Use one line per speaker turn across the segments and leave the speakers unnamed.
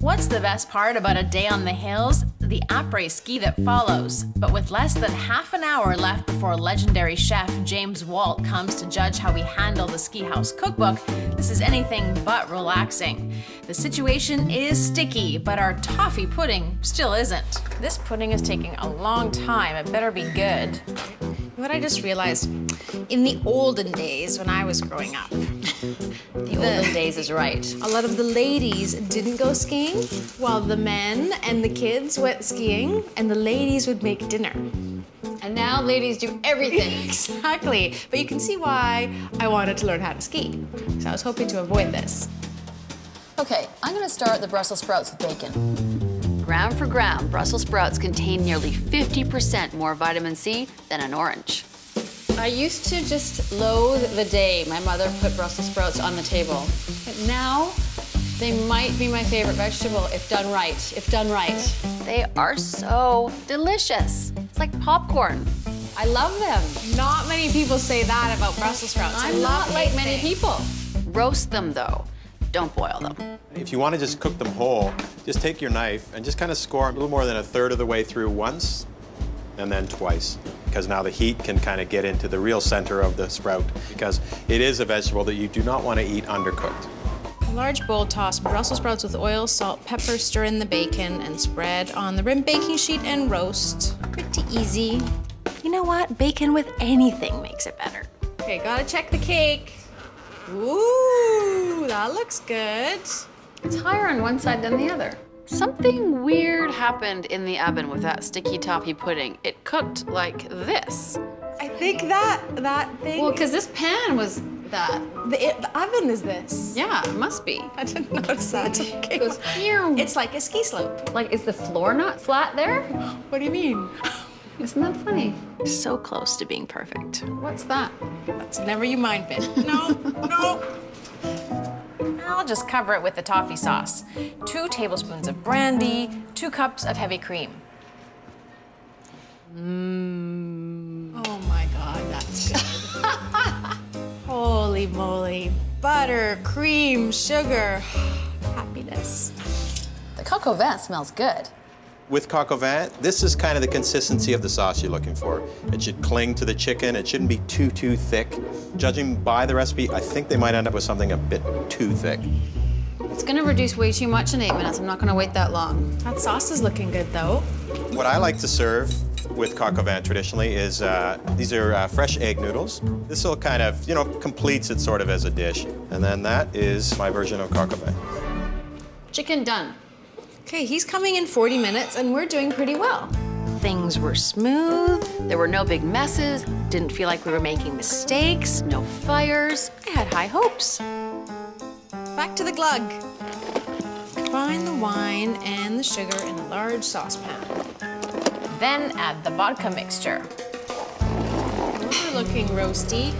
What's the best part about a day on the hills? The après-ski that follows. But with less than half an hour left before legendary chef James Walt comes to judge how we handle the Ski House Cookbook, this is anything but relaxing. The situation is sticky, but our toffee pudding still isn't. This pudding is taking a long time. It better be good.
What I just realized, in the olden days when I was growing up,
The olden days is right.
a lot of the ladies didn't go skiing, while the men and the kids went skiing, and the ladies would make dinner.
And now ladies do everything.
Exactly. But you can see why I wanted to learn how to ski. So I was hoping to avoid this.
Okay, I'm gonna start the Brussels sprouts with bacon. Gram for gram, Brussels sprouts contain nearly 50% more vitamin C than an orange. I used to just loathe the day my mother put Brussels sprouts on the table. But now, they might be my favorite vegetable if done right, They are so delicious. It's like popcorn. I love them.
Not many people say that about Brussels sprouts.
I'm not like many people. Roast them though. Don't boil them.
If you want to just cook them whole, just take your knife and just kind of score a little more than a third of the way through once and then twice. Because now the heat can kind of get into the real center of the sprout, because it is a vegetable that you do not want to eat undercooked.
A large bowl, toss Brussels sprouts with oil, salt, pepper, stir in the bacon, and spread on the rim baking sheet and roast. Pretty easy.
You know what? Bacon with anything makes it better.
Okay, gotta check the cake. Ooh, that looks good.
It's higher on one side than the other. Something weird happened in the oven with that sticky toffee pudding. It cooked like this.
I think that thing.
Well, because this pan was that.
The oven is this.
Yeah, it must be.
I didn't notice that. Okay.
It goes, meow.
It's like a ski slope.
Like, is the floor not flat there?
What do you mean?
Isn't that funny?
So close to being perfect.
What's that?
That's never you mind bit. No, no.
I'll just cover it with the toffee sauce. 2 tablespoons of brandy, 2 cups of heavy cream.
Oh my God, that's good. Holy moly. Butter, cream, sugar. Happiness.
The coq au vin smells good.
With coq au vin, this is kind of the consistency of the sauce you're looking for. It should cling to the chicken. It shouldn't be too thick. Judging by the recipe, I think they might end up with something a bit too thick.
It's gonna reduce way too much in 8 minutes. I'm not gonna wait that long.
That sauce is looking good though.
What I like to serve with coq au vin traditionally is, these are fresh egg noodles. This will kind of, completes it sort of as a dish. And then that is my version of coq au vin.
Chicken done.
Okay, he's coming in 40 minutes and we're doing pretty well.
Things were smooth.
There were no big messes,
Didn't feel like we were making mistakes.
no fires.
I had high hopes.
Back to the glug. Combine the wine and the sugar in a large saucepan.
Then add the vodka mixture.
We're looking roasty.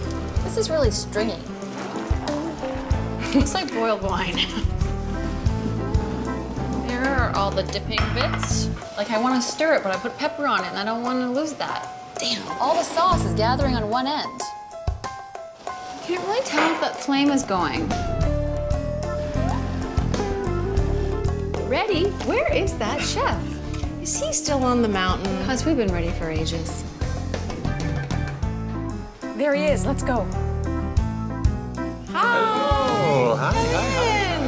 This is really stringy. Looks like boiled wine. Here are all the dipping bits. Like, I want to stir it, but I put pepper on it, and I don't want to lose that. Damn, all the sauce is gathering on one end. I can't really tell if that flame is going. Ready? Where is that chef?
Is he still on the mountain?
Because we've been ready for ages.
There he is. Let's go.
Oh, hi.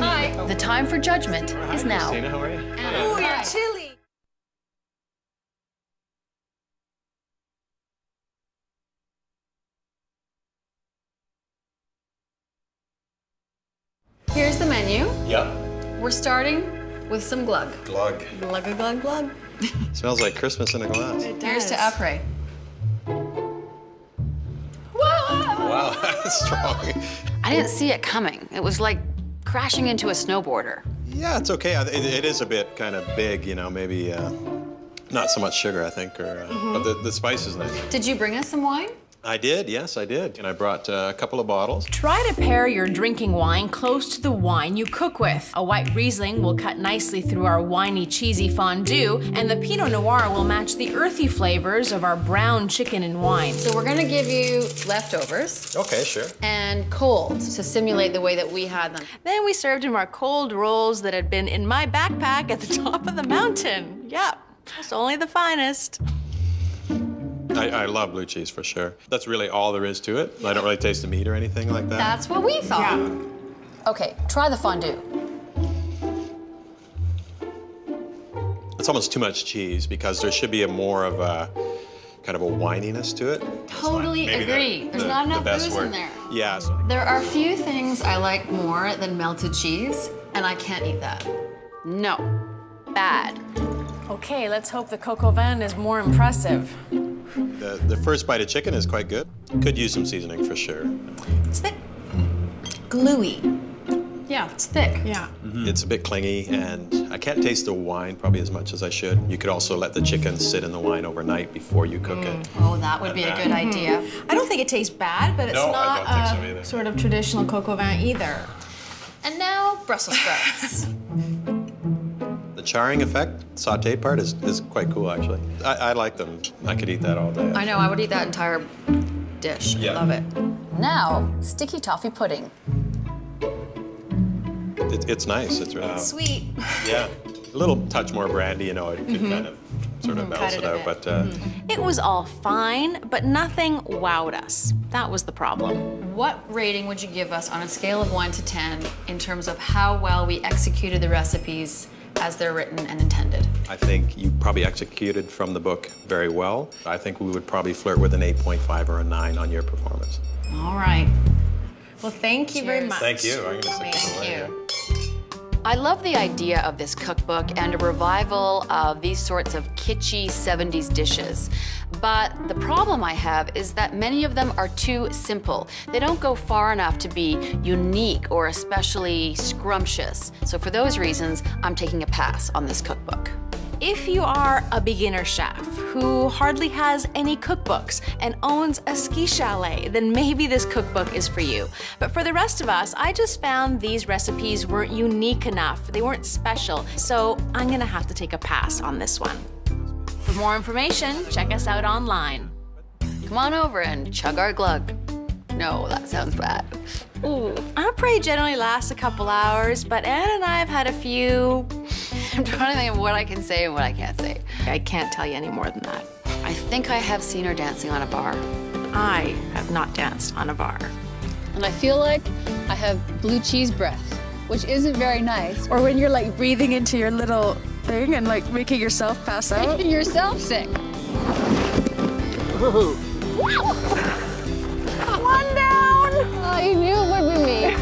Hi.
The time for judgment is now.
Christina, how are you?
Oh, you're chilly.
Here's the menu.
Yep.
We're starting with some glug.
Glug.
Glug, glug, glug.
Smells like Christmas in a glass.
Here's to après.
Wow, that's strong.
I didn't see it coming. It was like crashing into a snowboarder.
Yeah, it's okay. It is a bit kind of big, maybe not so much sugar, I think, or but the spice is nice.
Did you bring us some wine?
I did, yes, I did. And I brought a couple of bottles.
Try to pair your drinking wine close to the wine you cook with. A white Riesling will cut nicely through our winey, cheesy fondue, and the Pinot Noir will match the earthy flavors of our brown chicken and wine.
So we're gonna give you leftovers.
Okay, sure.
And cold to simulate the way that we had them.
Then we served him our cold rolls that had been in my backpack at the top of the mountain. Yep, it's only the finest.
I love blue cheese for sure. That's really all there is to it. I don't really taste the meat or anything like that.
That's what we thought.
Yeah.
Okay, try the fondue.
It's almost too much cheese because there should be a more of a kind of a wininess to it.
Totally agree. There's not enough booze in there.
Yeah.
There are few things I like more than melted cheese, and I can't eat that. No. Bad.
Okay, let's hope the coq au vin is more impressive.
The first bite of chicken is quite good. Could use some seasoning for sure.
It's a bit gluey.
Yeah, it's thick.
Yeah.
It's a bit clingy, and I can't taste the wine probably as much as I should. You could also let the chicken sit in the wine overnight before you cook it.
Oh, that would be a good idea.
I don't think it tastes bad, but it's
No, I
not
don't think so either.
sort of traditional coq au vin either.
And now, Brussels sprouts.
The charring effect, sauté part, is quite cool, actually. I like them. I could eat that all day.
I know, I would eat that entire dish.
Yeah.
I love it. Now, sticky toffee pudding.
It's nice. It's really
Sweet.
Yeah, a little touch more brandy, you know, it could kind of sort of balance
Cut
it
it a
out.
bit.
But
It was all fine, but nothing wowed us. That was the problem.
What rating would you give us on a scale of 1 to 10 in terms of how well we executed the recipes as they're written and intended?
I think you probably executed from the book very well. I think we would probably flirt with an 8.5 or a 9 on your performance.
All right.
Well, thank you very
Cheers.
much.
Thank you. I'm gonna sit
Thank
this away.
you. I love the idea of this cookbook and a revival of these sorts of kitschy 70s dishes. But the problem I have is that many of them are too simple. They don't go far enough to be unique or especially scrumptious. So for those reasons, I'm taking a pass on this cookbook.
If you are a beginner chef who hardly has any cookbooks and owns a ski chalet, then maybe this cookbook is for you. But for the rest of us, I just found these recipes weren't unique enough. They weren't special. So I'm gonna have to take a pass on this one. For more information, check us out online.
Come on over and chug our glug. No, that sounds bad.
Ooh, Après generally lasts a couple hours, but Anna and I have had a few.
I'm trying to think of what I can say and what I can't say.
I can't tell you any more than that.
I think I have seen her dancing on a bar.
I have not danced on a bar.
And I feel like I have blue cheese breath, which isn't very nice.
Or when you're like breathing into your little thing and like making yourself pass out.
Making yourself sick.
One down!
Oh, you knew it would be me.